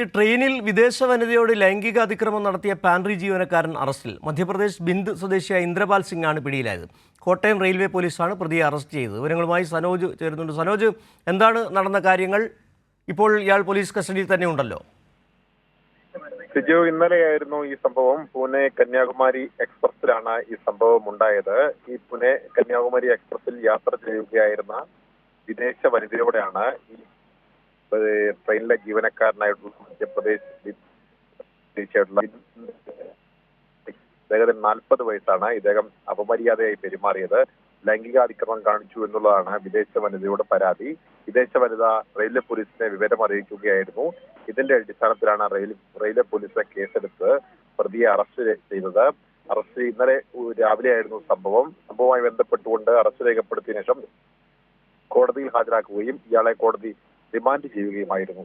ട്രെയിനിൽ വിദേശ വനിതയോട് ലൈംഗിക അതിക്രമം നടത്തിയ പാൻട്രി ജീവനക്കാരൻ അറസ്റ്റിൽ. മധ്യപ്രദേശ് ബിന്ദ് സ്വദേശിയായ ഇന്ദ്രപാൽ സിംഗ് ആണ് പിടിയിലായത്. കോട്ടയം റെയിൽവേ പോലീസാണ് പ്രതിയെ അറസ്റ്റ് ചെയ്തത്. വിവരങ്ങളുമായി സനോജ് ചേരുന്നുണ്ട്. സനോജ്, എന്താണ് നടന്ന കാര്യങ്ങൾ? ഇപ്പോൾ ഇയാൾ പോലീസ് കസ്റ്റഡിയിൽ തന്നെ ഉണ്ടല്ലോ. സിജു, ഇന്നലെയായിരുന്നു ഈ സംഭവം. പൂനെ കന്യാകുമാരി എക്സ്പ്രസിലാണ് ഈ സംഭവം ഉണ്ടായത്. ഈ പൂനെ കന്യാകുമാരി എക്സ്പ്രസിൽ യാത്ര ചെയ്യുകയായിരുന്ന വിദേശ വനിതയോടെയാണ് ഈ ട്രെയിനിലെ ജീവനക്കാരനായിട്ടുള്ള മധ്യപ്രദേശ് ഇദ്ദേഹത്തിന് 40 വയസ്സാണ്. ഇദ്ദേഹം അപമര്യാദയായി പെരുമാറിയത്, ലൈംഗികാതിക്രമം കാണിച്ചു എന്നുള്ളതാണ് വിദേശ വനിതയുടെ പരാതി. വിദേശ വനിത റെയിൽവേ പോലീസിനെ വിവരം അറിയിക്കുകയായിരുന്നു. ഇതിന്റെ അടിസ്ഥാനത്തിലാണ് റെയിൽവേ പോലീസ് കേസെടുത്ത് പ്രതിയെ അറസ്റ്റ് ചെയ്തത്. അറസ്റ്റ് ഇന്നലെ രാവിലെയായിരുന്നു സംഭവവുമായി ബന്ധപ്പെട്ടുകൊണ്ട് അറസ്റ്റ് രേഖപ്പെടുത്തിയ ശേഷം കോടതിയിൽ ഹാജരാക്കുകയും ഇയാളെ കോടതി റിമാൻഡ് ചെയ്യുകയുമായിരുന്നു.